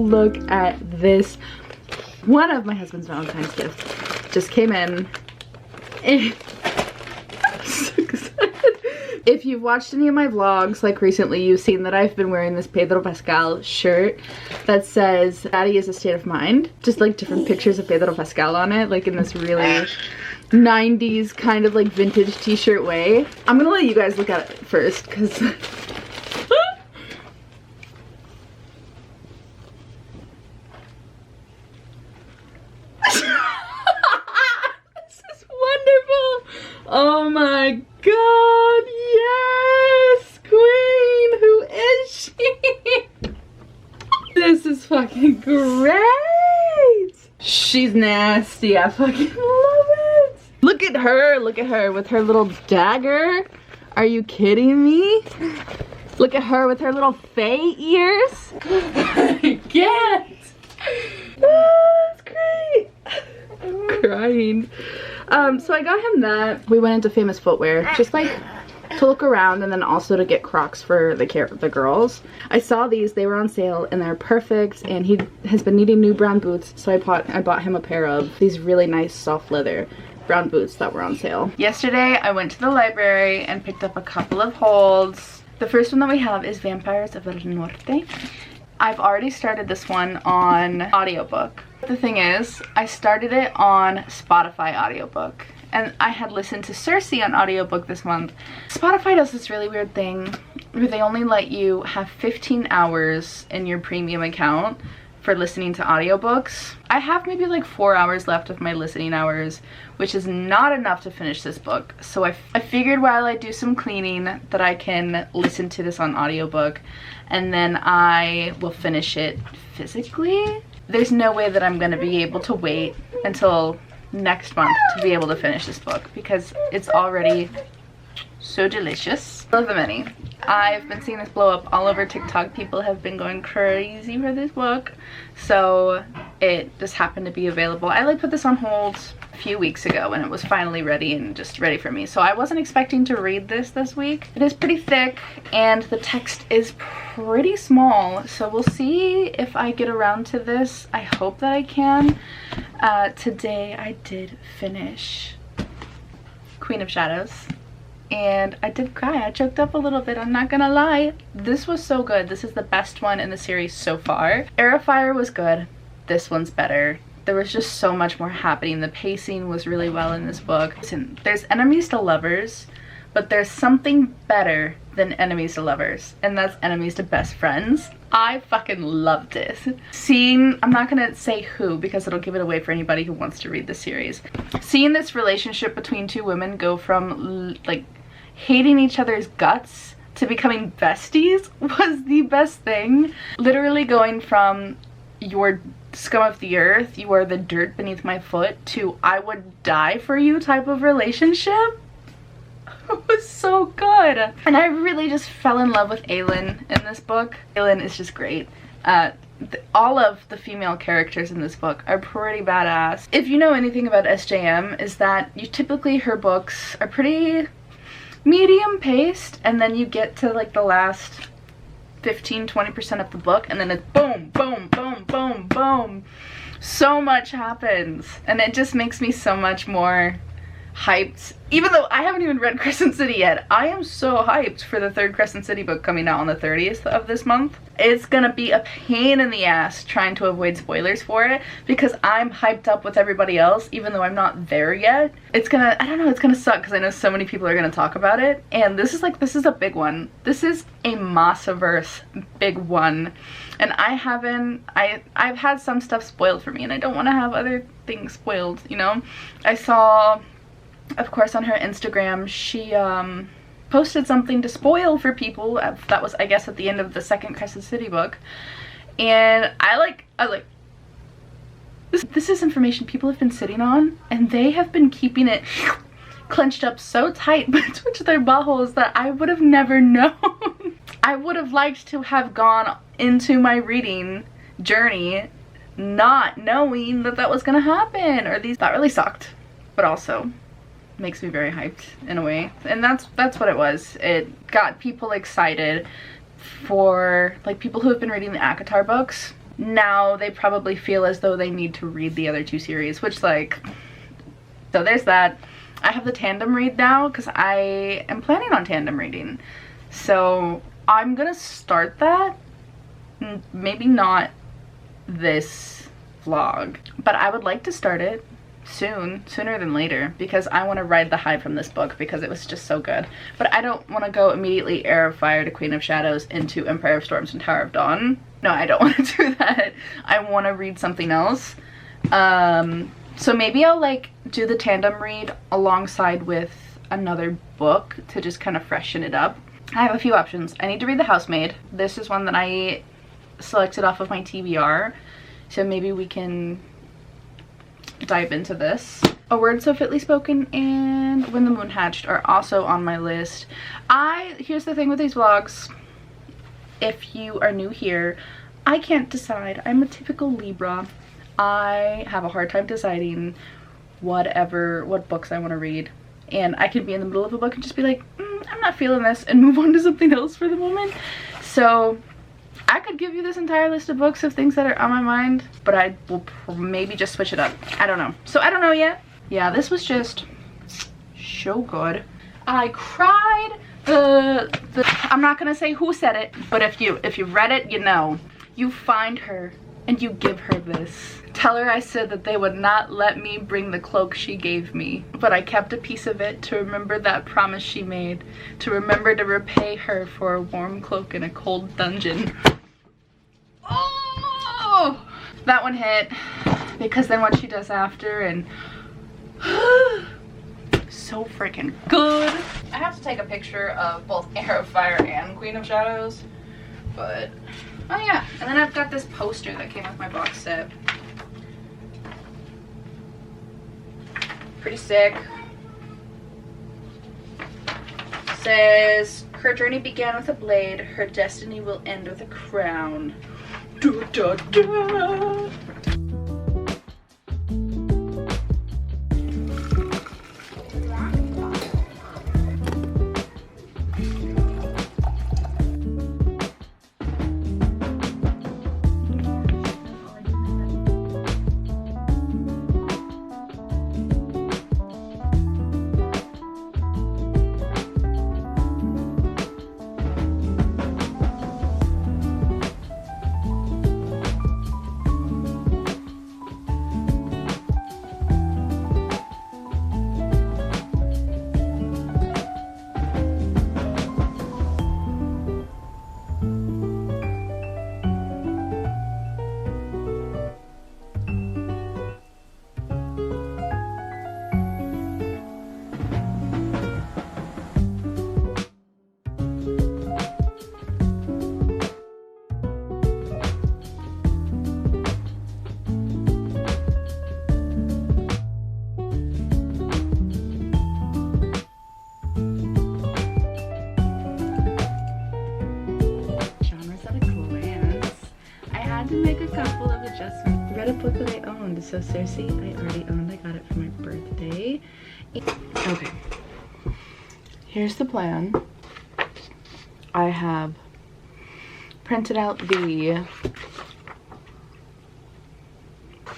look at this. One of my husband's Valentine's gifts just came in. I'm so excited. If you've watched any of my vlogs like recently, you've seen that I've been wearing this Pedro Pascal shirt that says Daddy is a state of mind. Just like different pictures of Pedro Pascal on it, like in this really 90s kind of like vintage t-shirt way. I'm gonna let you guys look at it first because oh my god, yes! Queen! Who is she? This is fucking great! She's nasty. I fucking love it! Look at her with her little dagger. Are you kidding me? Look at her with her little fae ears. I can't! Oh, that's great! I'm crying. So I got him that. We went into Famous Footwear just like to look around and then also to get Crocs for the girls. I saw these, they were on sale and they're perfect, and he has been needing new brown boots, so I bought him a pair of these really nice soft leather brown boots that were on sale. Yesterday I went to the library and picked up a couple of holds. The first one that we have is Vampires of El Norte. I've already started this one on audiobook. The thing is, I started it on Spotify audiobook, and I had listened to Cersei on audiobook this month. Spotify does this really weird thing where they only let you have 15 hours in your premium account for listening to audiobooks. I have maybe like 4 hours left of my listening hours, which is not enough to finish this book. So I figured while I do some cleaning that I can listen to this on audiobook, and then I will finish it physically. There's no way that I'm gonna be able to wait until next month to be able to finish this book because it's already so delicious. Love the mini. I've been seeing this blow up all over TikTok. People have been going crazy for this book, so it just happened to be available. I like put this on hold a few weeks ago and it was finally ready and just ready for me, so I wasn't expecting to read this week. It is pretty thick and the text is pretty small, so we'll see if I get around to this. I hope that I can. Today I did finish Queen of Shadows and I did cry. I choked up a little bit, I'm not gonna lie. This was so good. This is the best one in the series so far. Heir of Fire was good. This one's better. There was just so much more happening. The pacing was really well in this book. Listen, there's enemies to lovers, but there's something better than enemies to lovers, and that's enemies to best friends. I fucking loved it. Seeing, I'm not gonna say who because it'll give it away for anybody who wants to read the series. Seeing this relationship between two women go from like hating each other's guts to becoming besties was the best thing. Literally going from you're scum of the earth, you are the dirt beneath my foot, to I would die for you type of relationship. It was so good. And I really just fell in love with Aelin in this book. Aelin is just great. All of the female characters in this book are pretty badass. If you know anything about SJM, is that typically her books are pretty medium paced, and then you get to like the last 15-20% of the book and then it's boom, boom, boom, boom, boom. So much happens and it just makes me so much more hyped. Even though I haven't even read Crescent City yet, I am so hyped for the third Crescent City book coming out on the 30th of this month. It's gonna be a pain in the ass trying to avoid spoilers for it because I'm hyped up with everybody else even though I'm not there yet. It's gonna, I don't know, it's gonna suck because I know so many people are gonna talk about it, and this is a big one. This is a Massaverse big one, and I've had some stuff spoiled for me and I don't want to have other things spoiled, you know? I saw, of course, on her Instagram, she posted something to spoil for people. That was, I guess, at the end of the second Crescent City book. And I was like, this is information people have been sitting on, and they have been keeping it clenched up so tight between their buttholes that I would have never known. I would have liked to have gone into my reading journey not knowing that that was gonna happen, or that really sucked, but also makes me very hyped in a way. And that's what it was. It got people excited for, like, people who have been reading the ACOTAR books. now they probably feel as though they need to read the other 2 series, which like, so there's that. I have the tandem read now because I am planning on tandem reading. So I'm gonna start that. Maybe not this vlog, but I would like to start it sooner than later, because I want to ride the high from this book because it was just so good. But I don't want to go immediately Heir of Fire to Queen of Shadows into Empire of Storms and Tower of Dawn. No, I don't want to do that. I want to read something else. So maybe I'll like do the tandem read alongside with another book to just kind of freshen it up. I have a few options. I need to read The Housemaid. This is one that I selected off of my TBR, so maybe we can dive into this. A Word So Fitly Spoken and When the Moon Hatched are also on my list. Here's the thing with these vlogs, if you are new here, I can't decide. I'm a typical Libra. I have a hard time deciding what books I want to read, and I can be in the middle of a book and just be like, I'm not feeling this, and move on to something else for the moment. So I could give you this entire list of books of things that are on my mind, but I will maybe just switch it up. I don't know. So I don't know yet. Yeah, this was just so good. I cried. I'm not gonna say who said it, but if you've read it, you know. You find her and you give her this. Tell her I said that they would not let me bring the cloak she gave me, but I kept a piece of it to remember that promise she made, to remember to repay her for a warm cloak in a cold dungeon. Oh, that one hit, because then what she does after, and so freaking good. I have to take a picture of both Heir of Fire and Queen of Shadows, but oh yeah, and then I've got this poster that came with my box set. Pretty sick. Says, her journey began with a blade, her destiny will end with a crown. Da, da, da. Read a book that I owned. So Cersei, I already owned. I got it for my birthday. Okay. Here's the plan. I have printed out the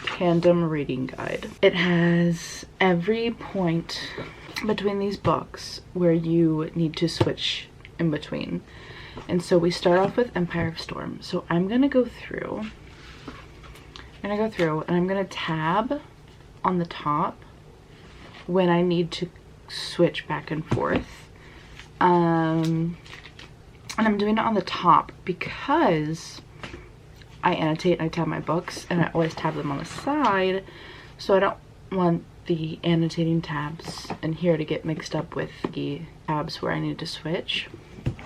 tandem reading guide. It has every point between these books where you need to switch in between. And so we start off with Empire of Storm. So I'm gonna go through and I'm gonna tab on the top when I need to switch back and forth. And I'm doing it on the top because I annotate and I tab my books, and I always tab them on the side, so I don't want the annotating tabs in here to get mixed up with the tabs where I need to switch.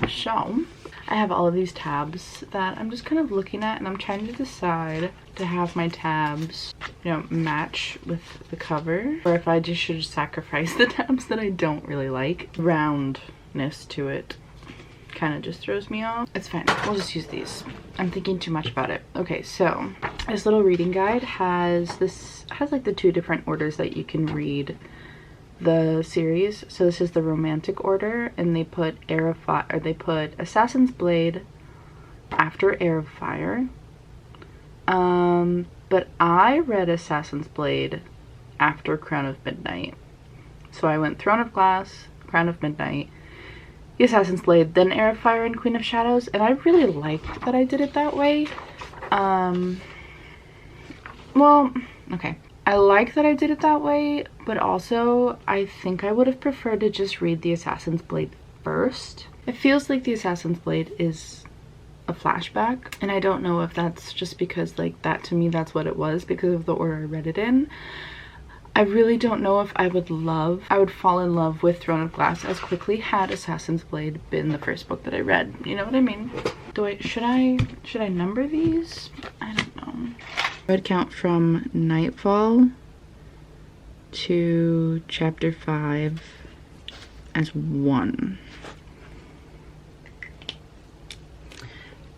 So I have all of these tabs that I'm just kind of looking at, and I'm trying to decide to have my tabs, you know, match with the cover, or if I just should sacrifice the tabs that I don't really like. Roundness to it kind of just throws me off. It's fine, we'll just use these. I'm thinking too much about it. Okay, so this little reading guide has like the two different orders that you can read the series. So this is the romantic order, and they put Assassin's Blade after Heir of Fire, But I read Assassin's Blade after Crown of Midnight. So I went Throne of Glass, Crown of Midnight, the Assassin's Blade, then Heir of Fire and Queen of Shadows, and I really liked that I did it that way. Well, okay. I like that I did it that way, but also I think I would have preferred to just read the Assassin's Blade first. It feels like the Assassin's Blade is a flashback, and I don't know if that's just because like that to me that's what it was because of the order I read it in. I really don't know if I would fall in love with Throne of Glass as quickly had Assassin's Blade been the first book that I read. You know what I mean? Should I number these? I don't know. I would count from Nightfall to chapter 5 as 1.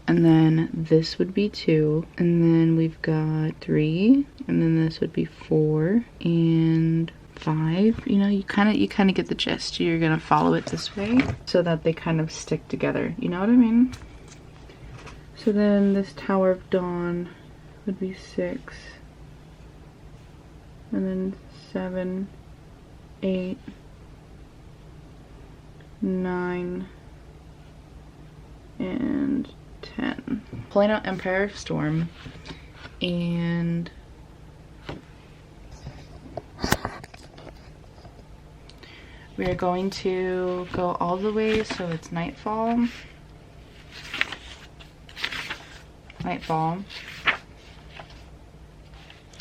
And then this would be 2, and then we've got 3, and then this would be 4 and 5. You know, you kind of get the gist. You're gonna follow it this way so that they kind of stick together. You know what I mean? So then this Tower of Dawn would be 6, and then 7, 8, 9, and 10. Pulling out Empire of Storm, and we are going to go all the way, so it's Nightfall,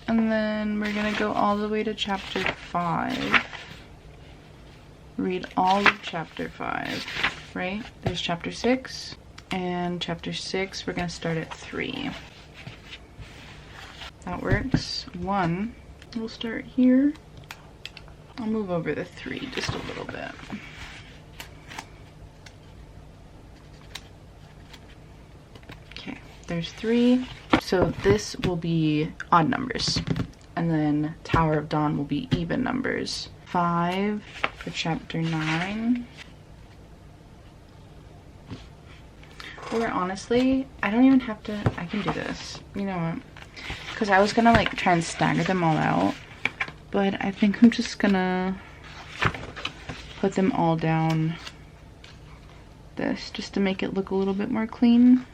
and then we're gonna go all the way to chapter 5. Read all of chapter 5, right? There's chapter 6. And chapter 6, we're gonna start at 3. That works. 1, we'll start here. I'll move over the 3 just a little bit. Okay, there's 3. So this will be odd numbers. And then Tower of Dawn will be even numbers. 5 for chapter 9. Or honestly, I don't even have to, I can do this. You know what? Because I was gonna like try and stagger them all out. But I think I'm just gonna put them all down this just to make it look a little bit more clean.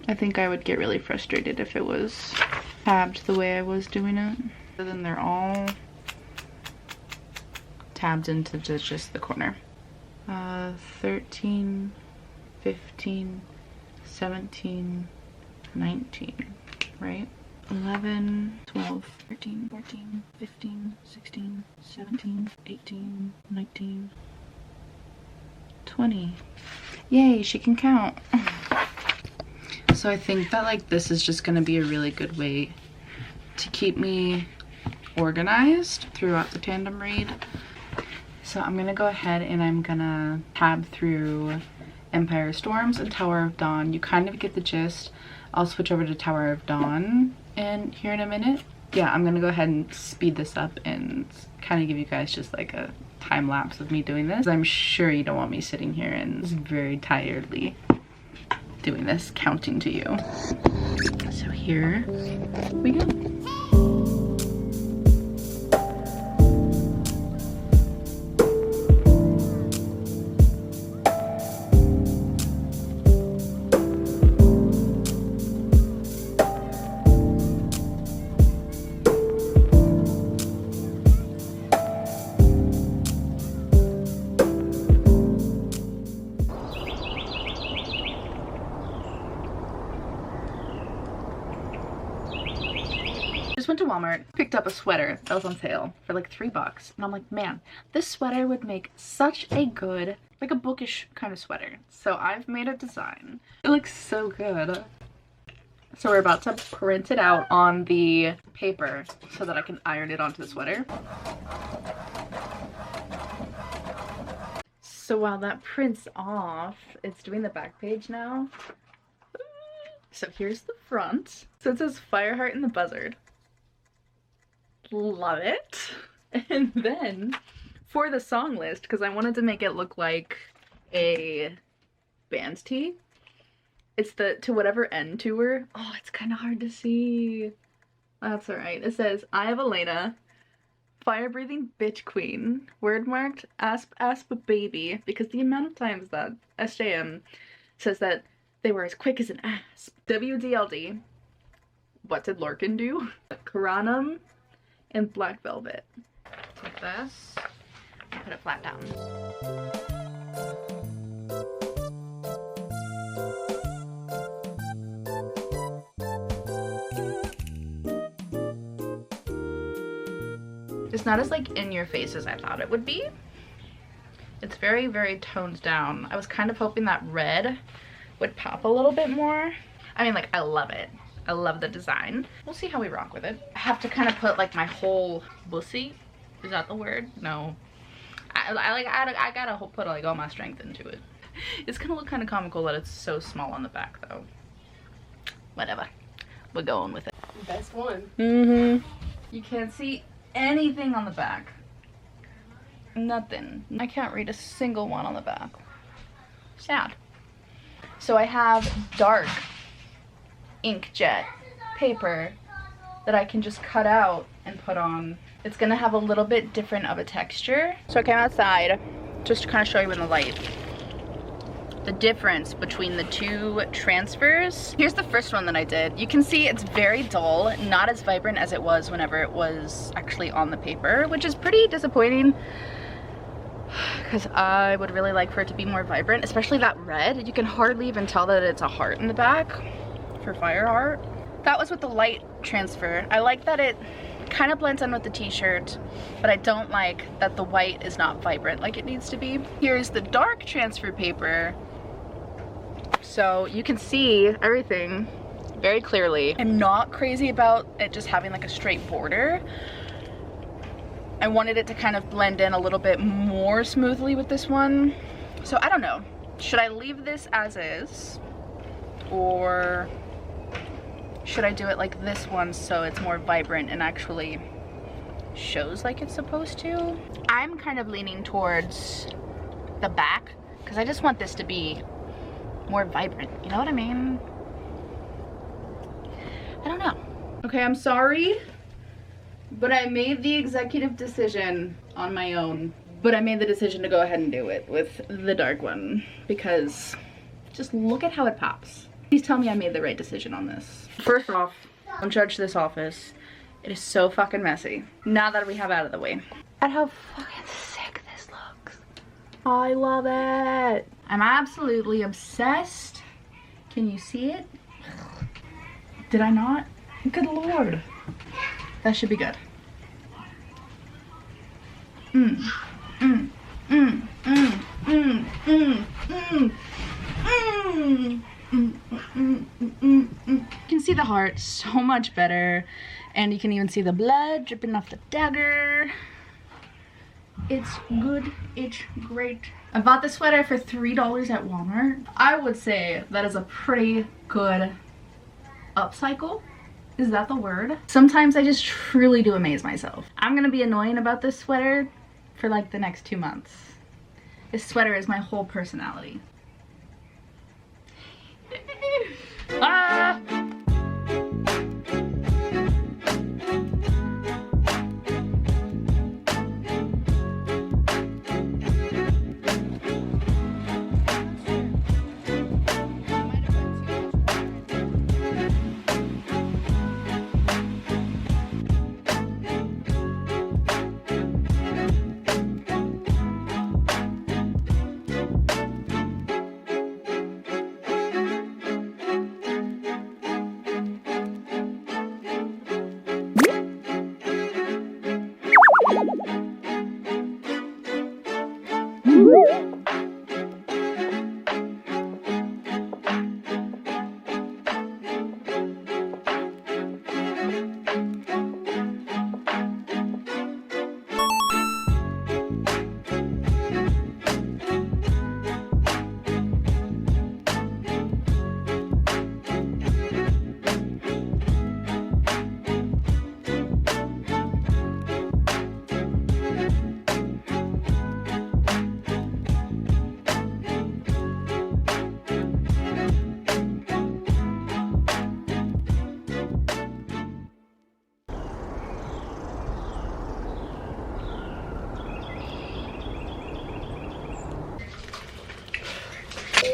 I think I would get really frustrated if it was tabbed the way I was doing it. So then they're all tabbed into just the corner. 13, 15, 17, 19, right? 11, 12, 13, 14, 15, 16, 17, 18, 19, 20. Yay, she can count. So I think that like this is just gonna be a really good way to keep me organized throughout the tandem read. So I'm gonna go ahead and I'm gonna tab through Empire of Storms and Tower of Dawn. You kind of get the gist. I'll switch over to Tower of Dawn and here in a minute. Yeah, I'm gonna go ahead and speed this up and kind of give you guys just like a time lapse of me doing this. I'm sure you don't want me sitting here and very tiredly doing this, counting to you. So here we go. Just went to Walmart, picked up a sweater that was on sale for like $3, and I'm like, man, this sweater would make such a good, like a bookish kind of sweater. So I've made a design. It looks so good. So we're about to print it out on the paper so that I can iron it onto the sweater. So while that prints off, it's doing the back page now. So here's the front. So it says Fireheart and the Buzzard. Love it. And then for the song list, because I wanted to make it look like a band tee, It's the To Whatever End tour. Oh, it's kind of hard to see. That's alright. It says, I have Elena, fire-breathing bitch queen, word marked asp baby, because the amount of times that SJM says that they were as quick as an asp. WDLD, what did Lorcan do? Karanum and Black Velvet. Take this, put it flat down. It's not as like in your face as I thought it would be. It's very, very toned down. I was kind of hoping that red would pop a little bit more. I mean, like, I love it. I love the design. We'll see how we rock with it. I have to kind of put like my whole pussy. Is that the word? No. I gotta put like all my strength into it. It's gonna look kind of comical that it's so small on the back though. Whatever. We're going with it. Best one. Mm-hmm. You can't see anything on the back. Nothing. I can't read a single one on the back. Sad. So I have dark inkjet paper that I can just cut out and put on. It's gonna have a little bit different of a texture. So I came outside just to kind of show you in the light the difference between the two transfers. Here's the first one that I did. You can see it's very dull, not as vibrant as it was whenever it was actually on the paper, which is pretty disappointing because I would really like for it to be more vibrant, especially that red. You can hardly even tell that it's a heart in the back for fire heart. That was with the light transfer. I like that it kind of blends in with the t-shirt, but I don't like that the white is not vibrant like it needs to be. Here's the dark transfer paper. So you can see everything very clearly. I'm not crazy about it just having like a straight border. I wanted it to kind of blend in a little bit more smoothly with this one. So I don't know. Should I leave this as is? Or should I do it like this one so it's more vibrant and actually shows like it's supposed to? I'm kind of leaning towards the back because I just want this to be more vibrant. You know what I mean? I don't know. Okay, I'm sorry, but I made the executive decision on my own. But I made the decision to go ahead and do it with the dark one because just look at how it pops. Please tell me I made the right decision on this. First off, don't judge this office. It is so fucking messy. Now that we have it out of the way. At how fucking sick this looks. I love it. I'm absolutely obsessed. Can you see it? Did I not? Good lord. That should be good. You can see the heart so much better, and you can even see the blood dripping off the dagger. It's good, it's great. I bought the sweater for $3 at Walmart. I would say that is a pretty good upcycle. Is that the word? Sometimes I just truly do amaze myself. I'm gonna be annoying about this sweater for like the next 2 months. This sweater is my whole personality. Ah! We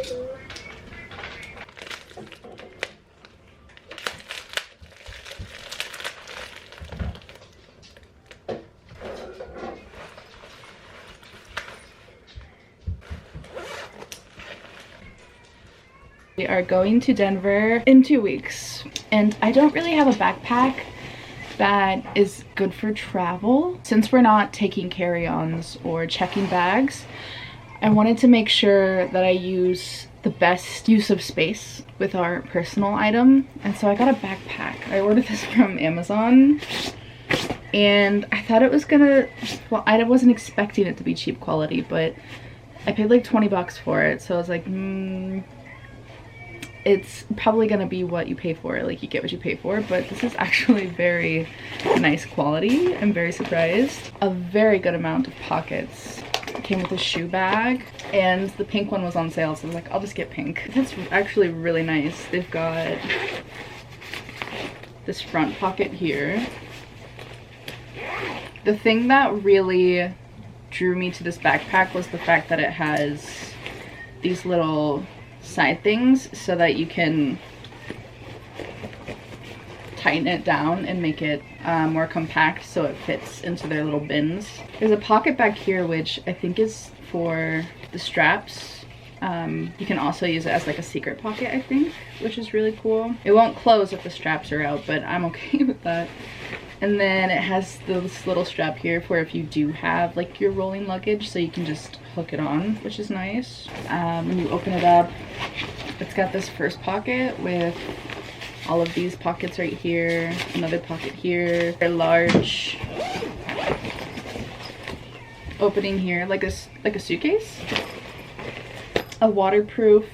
are going to Denver in 2 weeks, and I don't really have a backpack that is good for travel. Since we're not taking carry-ons or checking bags, I wanted to make sure that I use the best use of space with our personal item, and so I got a backpack. I ordered this from Amazon, and I thought it was gonna, well, I wasn't expecting it to be cheap quality, but I paid like 20 bucks for it, so I was like, it's probably gonna be what you pay for, like you get what you pay for, but this is actually very nice quality. I'm very surprised. A very good amount of pockets. It came with a shoe bag, and the pink one was on sale, so I was like, I'll just get pink. That's actually really nice. They've got this front pocket here. The thing that really drew me to this backpack was the fact that it has these little side things so that you can tighten it down and make it more compact so it fits into their little bins. There's a pocket back here which I think is for the straps. You can also use it as like a secret pocket, I think, which is really cool. It won't close if the straps are out, but I'm okay with that. And then it has this little strap here for if you do have like your rolling luggage, so you can just hook it on, which is nice. When you open it up, it's got this first pocket with all of these pockets right here, another pocket here, a large opening here, like a suitcase, a waterproof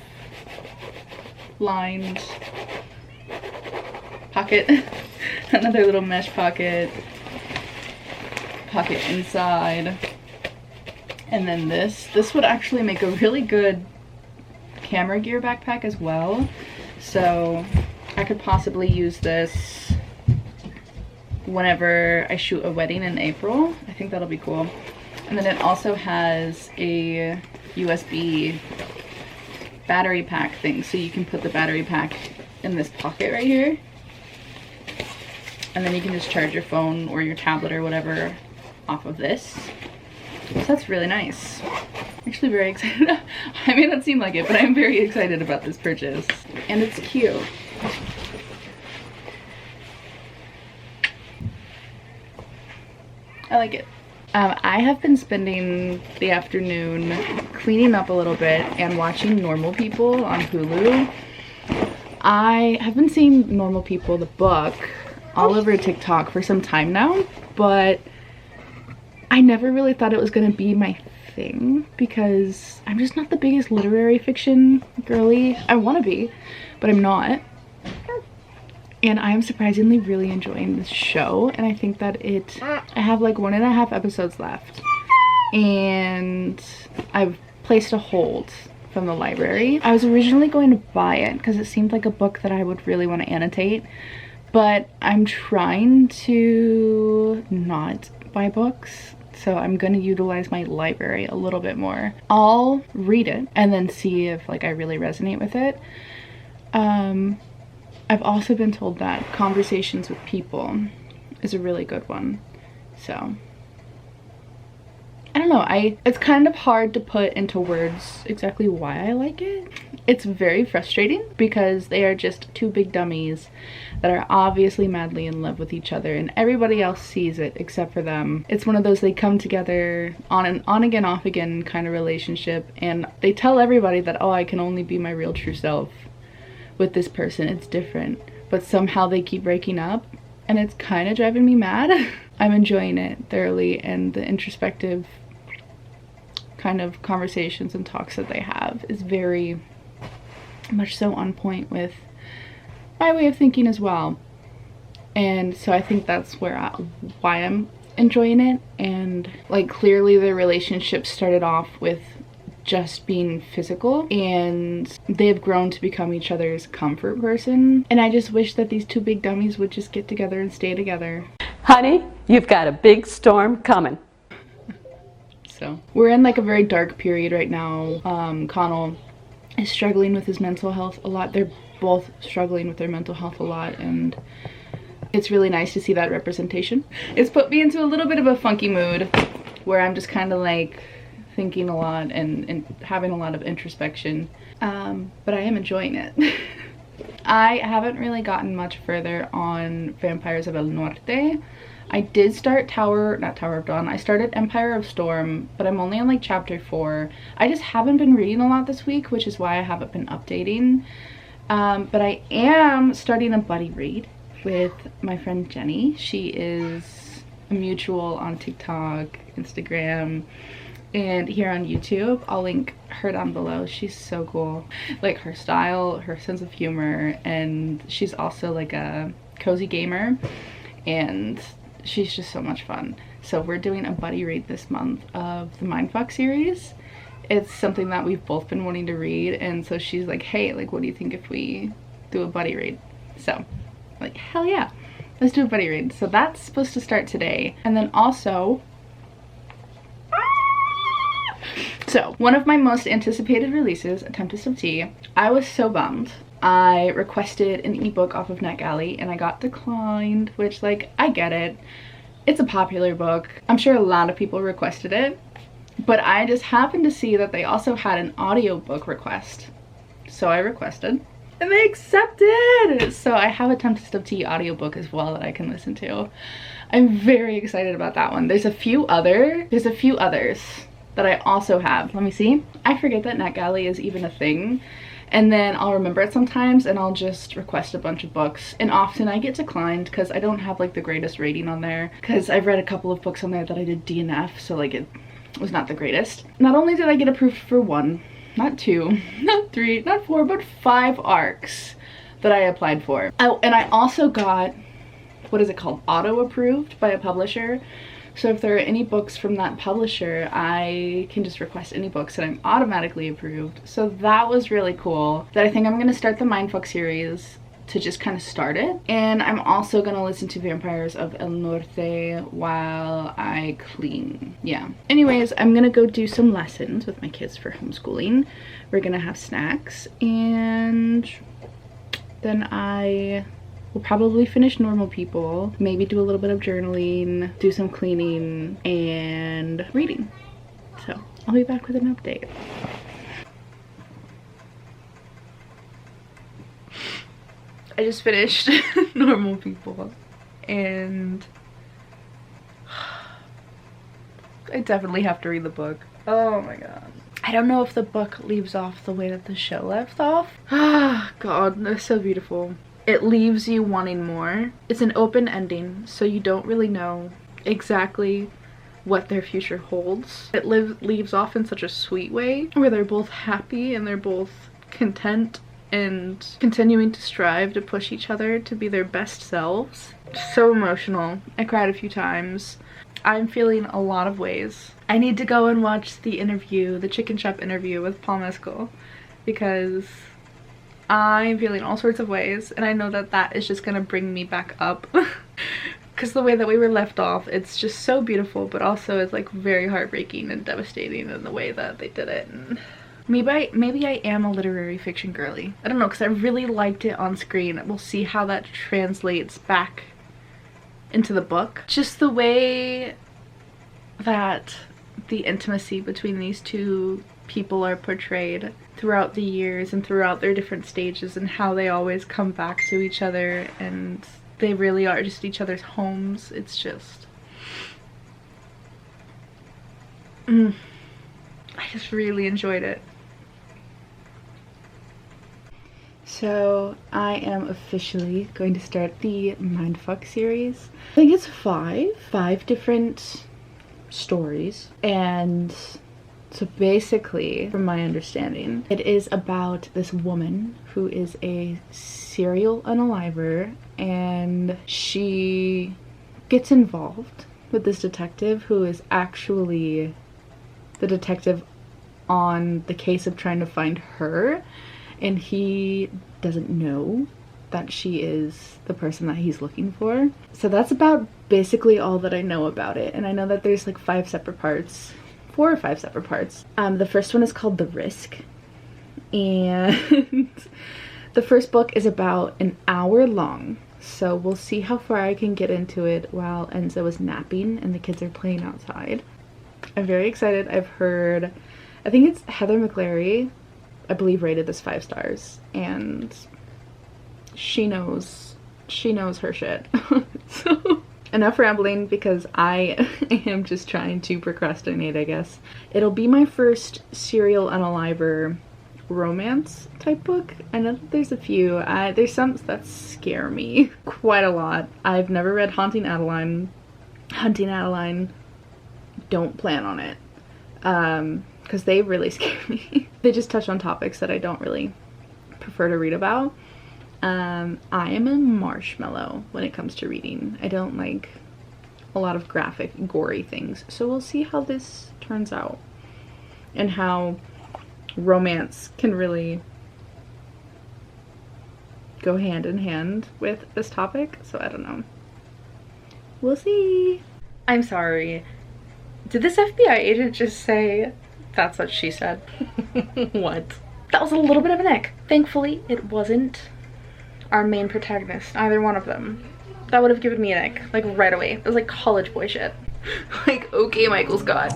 lined pocket. Another little mesh pocket inside, and then this would actually make a really good camera gear backpack as well, so I could possibly use this whenever I shoot a wedding in April. I think that'll be cool. And then it also has a USB battery pack thing, so you can put the battery pack in this pocket right here. And then you can just charge your phone or your tablet or whatever off of this. So that's really nice. Actually very excited. I may not seem like it, but I'm very excited about this purchase. And it's cute. I like it. I have been spending the afternoon cleaning up a little bit and watching Normal People on Hulu. I have been seeing Normal People, the book, all over TikTok for some time now, but I never really thought it was gonna be my thing because I'm just not the biggest literary fiction girly. I want to be, but I'm not. And I am surprisingly really enjoying this show, and I think that I have like 1.5 episodes left, and I've placed a hold from the library. I was originally going to buy it because it seemed like a book that I would really want to annotate, but I'm trying to not buy books, so I'm going to utilize my library a little bit more. I'll read it and then see if like I really resonate with it. I've also been told that Conversations with People is a really good one, so I don't know. It's kind of hard to put into words exactly why I like it. It's very frustrating because they are just two big dummies that are obviously madly in love with each other, and everybody else sees it except for them. It's one of those they come together on an on again off again kind of relationship, and they tell everybody that, oh, I can only be my real true self with this person, it's different, but somehow they keep breaking up, and it's kind of driving me mad. I'm enjoying it thoroughly, and the introspective kind of conversations and talks that they have is very much so on point with my way of thinking as well. And so I think that's why I'm enjoying it. And like, clearly their relationship started off with just being physical, and they've grown to become each other's comfort person, and I just wish that these two big dummies would just get together and stay together. Honey, you've got a big storm coming. So we're in like a very dark period right now. Connell is struggling with his mental health a lot. They're both struggling with their mental health a lot, and it's really nice to see that representation. It's put me into a little bit of a funky mood where I'm just kind of like thinking a lot and having a lot of introspection, but I am enjoying it. I haven't really gotten much further on Vampires of El Norte. I did start not Tower of Dawn, I started Empire of Storm, but I'm only on like chapter 4. I just haven't been reading a lot this week, which is why I haven't been updating. But I am starting a buddy read with my friend Jenny. She is a mutual on TikTok, Instagram, and here on YouTube. I'll link her down below. She's so cool. Like her style, her sense of humor, and she's also like a cozy gamer, and she's just so much fun. So we're doing a buddy read this month of the Mindfuck series. It's something that we've both been wanting to read, and so she's like, hey, like, what do you think if we do a buddy read? So like, hell yeah, let's do a buddy read. So that's supposed to start today. And then also, so one of my most anticipated releases, A Tempest of Tea. I was so bummed. I requested an ebook off of NetGalley and I got declined, which, like, I get it. It's a popular book. I'm sure a lot of people requested it, but I just happened to see that they also had an audiobook request. So I requested and they accepted. So I have a Tempest of Tea audiobook as well that I can listen to. I'm very excited about that one. There's a few others that I also have. Let me see. I forget that NetGalley is even a thing. And then I'll remember it sometimes and I'll just request a bunch of books. And often I get declined because I don't have like the greatest rating on there. Because I've read a couple of books on there that I did DNF, so like it was not the greatest. Not only did I get approved for 1, not 2, not 3, not 4, but 5 arcs that I applied for. Oh, and I also got, what is it called? Auto approved by a publisher. So if there are any books from that publisher, I can just request any books and I'm automatically approved. So that was really cool. That I think I'm going to start the Mindfuck series to just kind of start it. And I'm also going to listen to Vampires of El Norte while I clean. Yeah. Anyways, I'm going to go do some lessons with my kids for homeschooling. We're going to have snacks and then we'll probably finish Normal People, maybe do a little bit of journaling, do some cleaning, and reading. So I'll be back with an update. I just finished Normal People, and I definitely have to read the book. Oh my god. I don't know if the book leaves off the way that the show left off. Ah, god, that's so beautiful. It leaves you wanting more. It's an open ending, so you don't really know exactly what their future holds. It leaves off in such a sweet way where they're both happy and they're both content and continuing to strive to push each other to be their best selves. So emotional. I cried a few times. I'm feeling a lot of ways. I need to go and watch the interview, the chicken shop interview with Paul Mescal, because I'm feeling all sorts of ways, and I know that that is just gonna bring me back up. Because the way that we were left off, it's just so beautiful, but also it's like very heartbreaking and devastating in the way that they did it. And maybe I am a literary fiction girly. I don't know, because I really liked it on screen. We'll see how that translates back into the book. Just the way that the intimacy between these two people are portrayed throughout the years and throughout their different stages, and how they always come back to each other and they really are just each other's homes. It's just I just really enjoyed it. So I am officially going to start the Mindfuck series. I think it's five different stories, and so basically, from my understanding, it is about this woman who is a serial unaliver, and she gets involved with this detective who is actually the detective on the case of trying to find her, and he doesn't know that she is the person that he's looking for. So that's about basically all that I know about it, and I know that there's like 4 or 5 separate parts. The first one is called The Risk, and the first book is about an hour long, so we'll see how far I can get into it while Enzo is napping and the kids are playing outside. I'm very excited. I've heard, I think it's Heather McClary, I believe, rated this 5 stars, and she knows her shit. So enough rambling, because I am just trying to procrastinate, I guess. It'll be my first serial unaliver romance type book. I know that there's a few. There's some that scare me quite a lot. I've never read Haunting Adeline. Don't plan on it, because they really scare me. They just touch on topics that I don't really prefer to read about. I am a marshmallow when it comes to reading. I don't like a lot of graphic, gory things, so we'll see how this turns out and how romance can really go hand in hand with this topic. So I don't know, we'll see. I'm sorry, did this FBI agent just say that's what she said? What? That was a little bit of an ick. Thankfully it wasn't our main protagonist, either one of them. That would have given me an ick, like right away. It was like college boy shit. Like, okay, Michael Scott.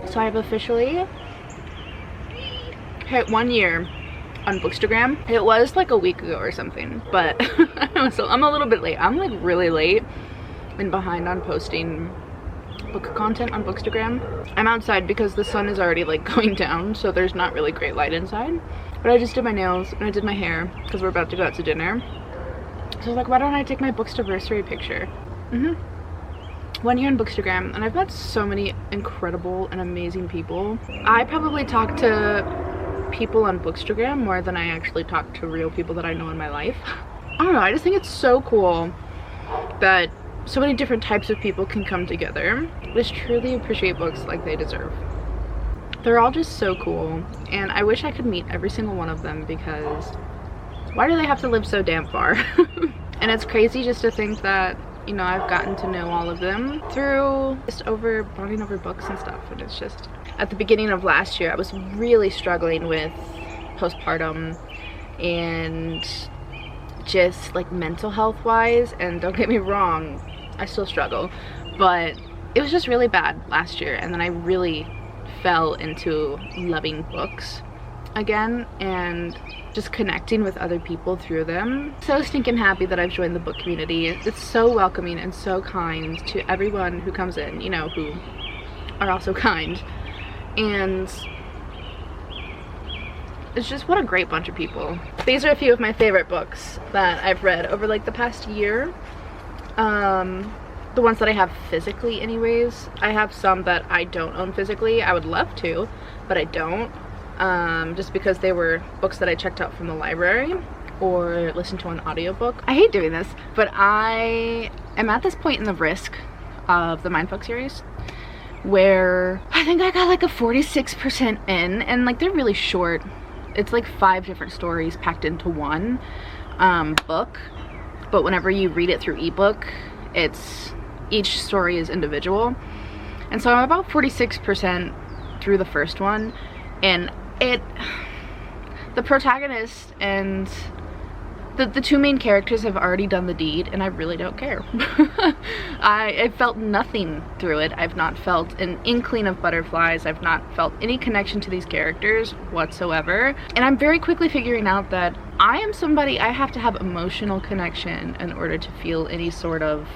So I've officially hit 1 year on Bookstagram. It was like a week ago or something, but so I'm a little bit late. I'm like really late and behind on posting book content on Bookstagram. I'm outside because the sun is already like going down, so there's not really great light inside. But I just did my nails and I did my hair because we're about to go out to dinner. So I was like, why don't I take my Bookstaversary picture? 1 year on Bookstagram, and I've met so many incredible and amazing people. I probably talk to people on Bookstagram more than I actually talk to real people that I know in my life. I don't know, I just think it's so cool that so many different types of people can come together. I just truly appreciate books like they deserve. They're all just so cool, and I wish I could meet every single one of them, because why do they have to live so damn far? And it's crazy just to think that, you know, I've gotten to know all of them through just bonding over books and stuff. And it's just, at the beginning of last year, I was really struggling with postpartum and just like mental health wise, and don't get me wrong, I still struggle, but it was just really bad last year. And then I really fell into loving books again and just connecting with other people through them. So stinking happy that I've joined the book community. It's so welcoming and so kind to everyone who comes in, you know, who are also kind. And it's just, what a great bunch of people. These are a few of my favorite books that I've read over like the past year. The ones that I have physically anyways. I have some that I don't own physically. I would love to, but I don't. Just because they were books that I checked out from the library or listened to on audiobook. I hate doing this, but I am at this point in the Risk of the Mindfuck series where I think I got like a 46% in, and like they're really short. It's like 5 different stories packed into one book, but whenever you read it through ebook, each story is individual. And so I'm about 46% through the first one, and the protagonist and the 2 main characters have already done the deed, and I really don't care. I felt nothing through it. I've not felt an inkling of butterflies. I've not felt any connection to these characters whatsoever. And I'm very quickly figuring out that I am somebody, I have to have emotional connection in order to feel any sort of,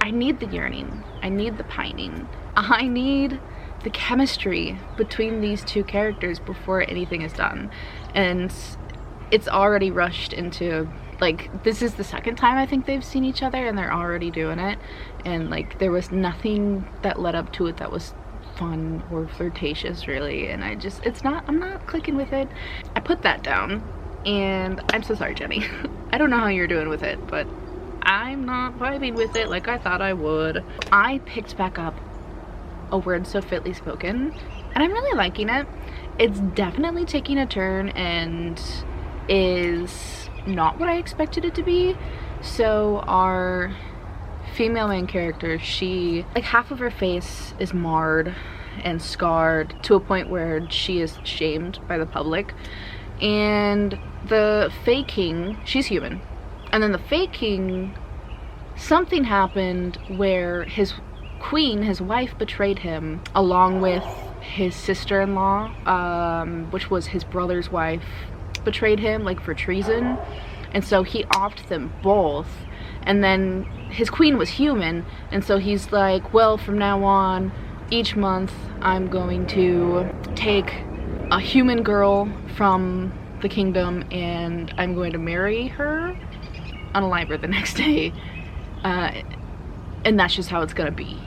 I need the yearning, I need the pining, I need the chemistry between these two characters before anything is done. And it's already rushed into, like, this is the second time I think they've seen each other and they're already doing it. And like, there was nothing that led up to it that was fun or flirtatious really, and I'm not clicking with it. I put that down, and I'm so sorry, Jenny. I don't know how you're doing with it, but I'm not vibing with it like I thought I would. I picked back up A Word So Fitly Spoken, and I'm really liking it. It's definitely taking a turn and is not what I expected it to be. So our female main character, she, like, half of her face is marred and scarred to a point where she is shamed by the public. And the Fae King, she's human, and then the Fae King, something happened where his queen, his wife, betrayed him along with his sister-in-law, which was his brother's wife, betrayed him, like, for treason. And so he offed them both. And then his queen was human, and so he's like, well, from now on, each month I'm going to take a human girl from the kingdom and I'm going to marry her, unalive her the next day, and that's just how it's gonna be.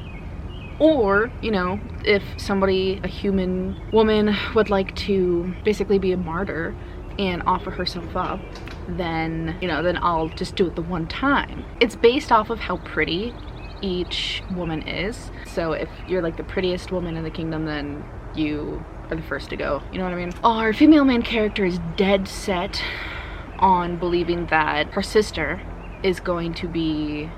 Or, you know, if somebody, a human woman, would like to basically be a martyr and offer herself up, then, you know, then I'll just do it the one time. It's based off of how pretty each woman is. So if you're like the prettiest woman in the kingdom, then you are the first to go, you know what I mean? Our female main character is dead set on believing that her sister is going to be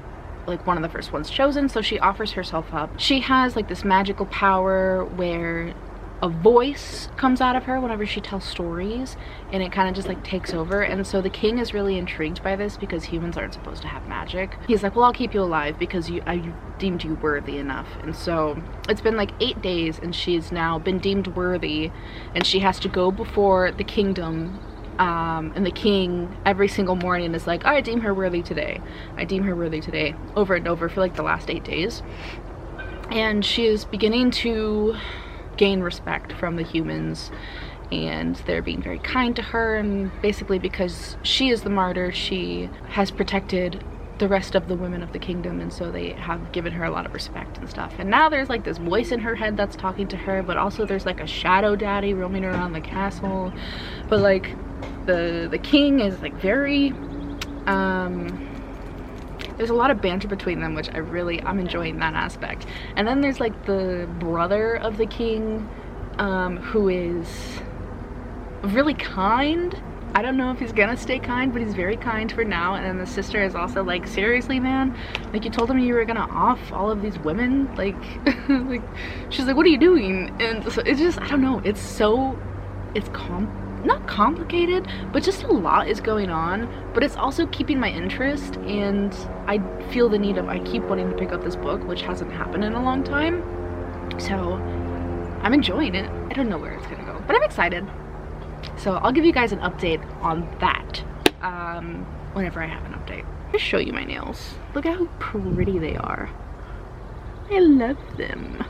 like one of the first ones chosen, so she offers herself up. She has like this magical power where a voice comes out of her whenever she tells stories, and it kind of just like takes over. And so the king is really intrigued by this because humans aren't supposed to have magic. He's like, well, I'll keep you alive because I deemed you worthy enough. And so it's been like 8 days and she's now been deemed worthy, and she has to go before the kingdom, and the king every single morning is like, I deem her worthy today, I deem her worthy today, over and over for like the last 8 days. And she is beginning to gain respect from the humans, and they're being very kind to her, and basically because she is the martyr, she has protected the rest of the women of the kingdom, and so they have given her a lot of respect and stuff. And now there's like this voice in her head that's talking to her, but also there's like a shadow daddy roaming around the castle. But like the king is like very there's a lot of banter between them, which I'm enjoying that aspect. And then there's like the brother of the king, who is really kind. I don't know if he's gonna stay kind, but he's very kind for now. And then the sister is also like, seriously, man, like, you told him you were gonna off all of these women, like like, she's like, what are you doing? And so it's just, I don't know, it's not complicated, but just a lot is going on. But it's also keeping my interest, and I feel the need of, I keep wanting to pick up this book, which hasn't happened in a long time. So I'm enjoying it. I don't know where it's gonna go, but I'm excited. So I'll give you guys an update on that whenever I have an update. I'll show you my nails. Look at how pretty they are. I love them.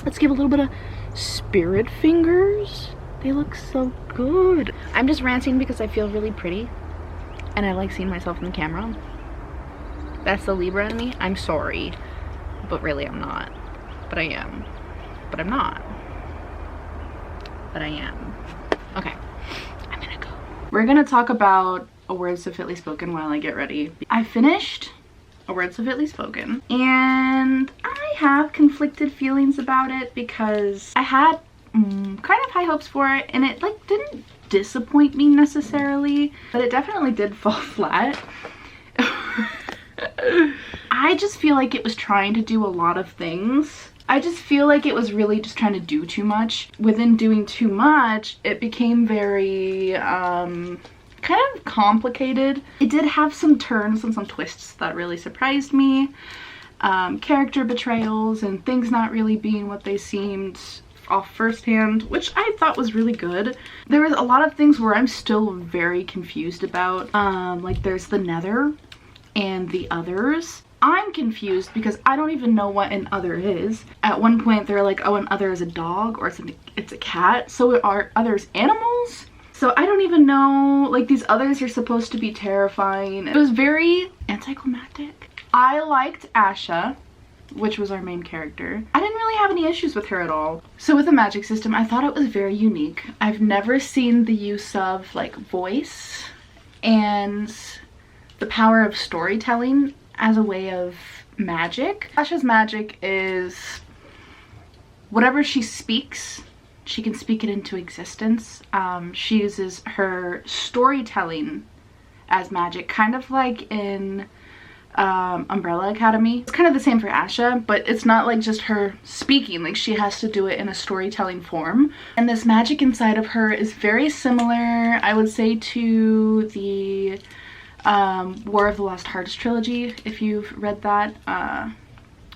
Let's give a little bit of spirit fingers. They look so good. I'm just ranting because I feel really pretty and I like seeing myself in the camera. That's the Libra in me. I'm sorry, but really I'm not. But I am. But I'm not. But I am. Okay, I'm gonna go. We're gonna talk about A Word So Fitly Spoken while I get ready. I finished A Word So Fitly Spoken, and I have conflicted feelings about it because I had kind of high hopes for it, and it like didn't disappoint me necessarily, but it definitely did fall flat. I just feel like it was trying to do a lot of things. I just feel like it was really just trying to do too much. Within doing too much, it became very kind of complicated. It did have some turns and some twists that really surprised me. Character betrayals and things not really being what they seemed off firsthand, which I thought was really good. There was a lot of things where I'm still very confused about. Like there's the Nether and the Others. I'm confused because I don't even know what an other is. At one point they're like, oh, an other is a dog or it's a cat. So are others animals? So I don't even know, like these others are supposed to be terrifying. It was very anticlimactic. I liked Asha, which was our main character. I didn't really have any issues with her at all. So with the magic system, I thought it was very unique. I've never seen the use of like voice and the power of storytelling as a way of magic. Asha's magic is whatever she speaks, she can speak it into existence. She uses her storytelling as magic, kind of like in Umbrella Academy. It's kind of the same for Asha, but it's not like just her speaking, like she has to do it in a storytelling form. And this magic inside of her is very similar, I would say, to the War of the Lost Hearts trilogy, if you've read that,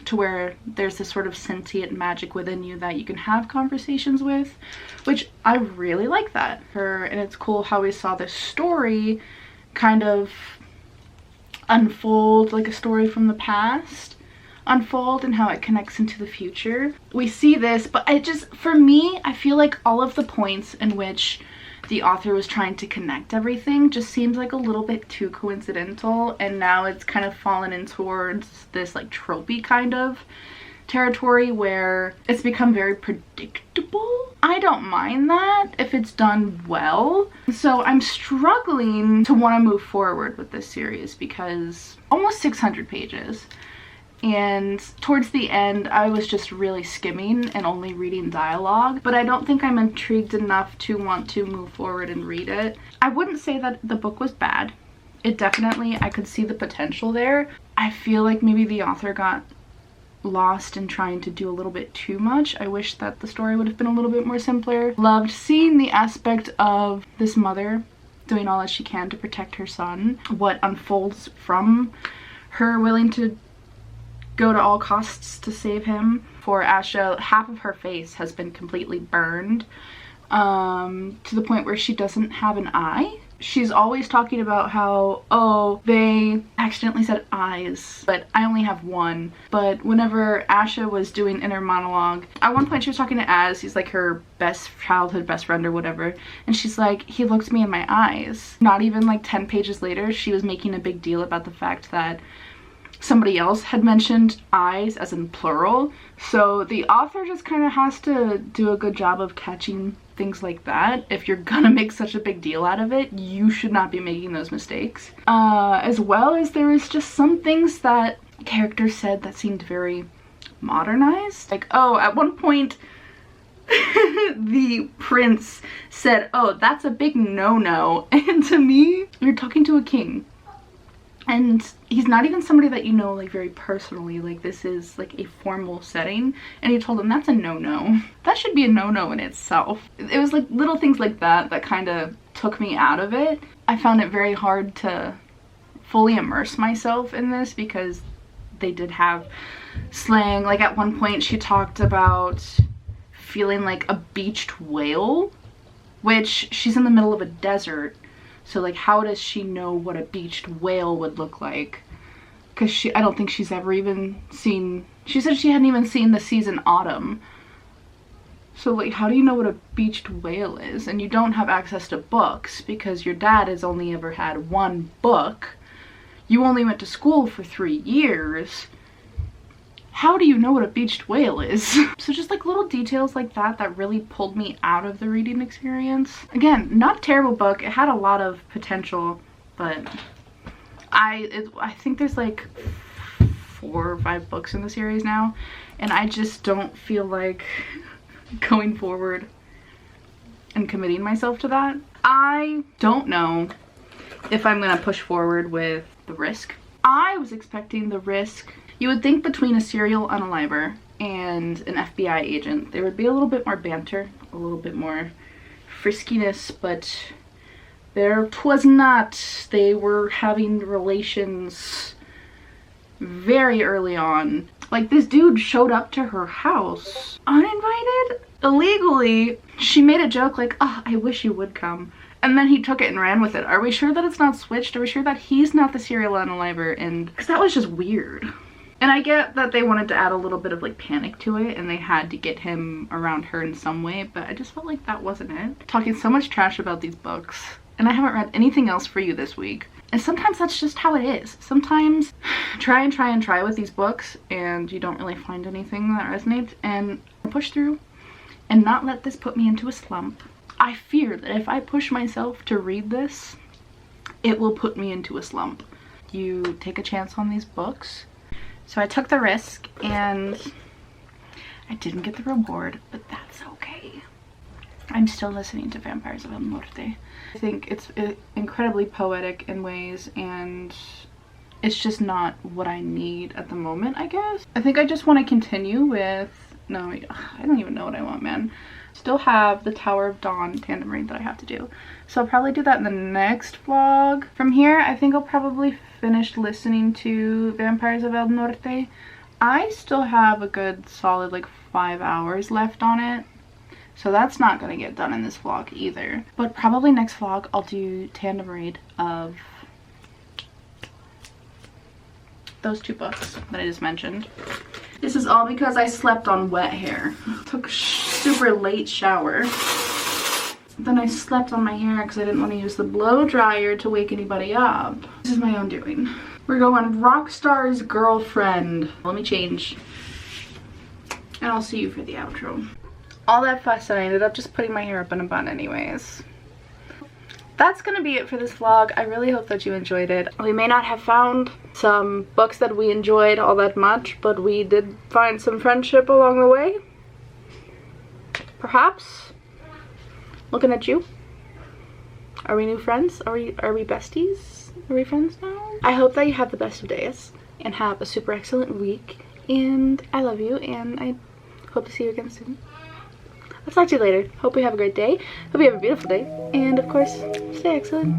to where there's this sort of sentient magic within you that you can have conversations with, which I really like that. And it's cool how we saw this story kind of unfold, like a story from the past unfold, and how it connects into the future. We see this, but for me, I feel like all of the points in which the author was trying to connect everything just seems like a little bit too coincidental, and now it's kind of fallen in towards this like tropey kind of territory where it's become very predictable. I don't mind that if it's done well. So I'm struggling to want to move forward with this series because almost 600 pages. And towards the end, I was just really skimming and only reading dialogue, but I don't think I'm intrigued enough to want to move forward and read it. I wouldn't say that the book was bad. It definitely, I could see the potential there. I feel like maybe the author got lost in trying to do a little bit too much. I wish that the story would have been a little bit more simpler. Loved seeing the aspect of this mother doing all that she can to protect her son. What unfolds from her willing to go to all costs to save him. For Asha, half of her face has been completely burned to the point where she doesn't have an eye. She's always talking about how, oh, they accidentally said eyes, but I only have one. But whenever Asha was doing inner monologue, at one point she was talking to Az, he's like her childhood best friend or whatever, and she's like, he looked me in my eyes. Not even like 10 pages later, she was making a big deal about the fact that somebody else had mentioned eyes as in plural. So the author just kind of has to do a good job of catching things like that. If you're gonna make such a big deal out of it, you should not be making those mistakes. As well as there is just some things that characters said that seemed very modernized. Like, oh, at one point the prince said, oh, that's a big no-no. And to me, you're talking to a king. And he's not even somebody that you know like very personally, like this is like a formal setting, and he told him that's a no-no. That should be a no-no in itself. It was like little things like that that kind of took me out of it. I found it very hard to fully immerse myself in this because they did have slang. Like at one point she talked about feeling like a beached whale, which she's in the middle of a desert. So like, how does she know what a beached whale would look like? Because I don't think she's ever even seen, she said she hadn't even seen the season Autumn. So like, how do you know what a beached whale is? And you don't have access to books because your dad has only ever had one book. You only went to school for 3 years. How do you know what a beached whale is? So just like little details like that that really pulled me out of the reading experience. Again, not a terrible book. It had a lot of potential, but I think there's like 4 or 5 books in the series now, and I just don't feel like going forward and committing myself to that. I don't know if I'm gonna push forward with The Risk. I was expecting The Risk. You would think between a serial unaliver and an FBI agent, there would be a little bit more banter, a little bit more friskiness, but there 'twas not. They were having relations very early on. Like, this dude showed up to her house uninvited. illegally, she made a joke like, oh, I wish you would come. And then he took it and ran with it. Are we sure that it's not switched? Are we sure that he's not the serial unaliver? And because that was just weird. And I get that they wanted to add a little bit of like panic to it and they had to get him around her in some way, but I just felt like that wasn't it. Talking so much trash about these books, and I haven't read anything else for you this week. And sometimes that's just how it is. Sometimes try with these books and you don't really find anything that resonates, and push through and not let this put me into a slump. I fear that if I push myself to read this, it will put me into a slump. You take a chance on these books. So I took the risk and I didn't get the reward, but that's okay. I'm still listening to Vampires of El Norte. I think it's incredibly poetic in ways, and it's just not what I need at the moment, I guess. I think I just want to continue with, no, I don't even know what I want, man. Still have the Tower of Dawn tandem read that I have to do. So I'll probably do that in the next vlog. From here, I think I'll probably finish listening to Vampires of El Norte. I still have a good solid like 5 hours left on it. So that's not going to get done in this vlog either. But probably next vlog I'll do tandem read of those 2 books that I just mentioned. This is all because I slept on wet hair. Took a super late shower. Then I slept on my hair because I didn't want to use the blow dryer to wake anybody up. This is my own doing. We're going Rockstar's Girlfriend. Let me change. And I'll see you for the outro. All that fuss, and I ended up just putting my hair up in a bun anyways. That's gonna be it for this vlog. I really hope that you enjoyed it. We may not have found some books that we enjoyed all that much, but we did find some friendship along the way. Perhaps. Looking at you. Are we new friends? Are we besties? Are we friends now? I hope that you have the best of days and have a super excellent week. And I love you, and I hope to see you again soon. I'll talk to you later. Hope you have a great day. Hope you have a beautiful day. And of course, stay excellent.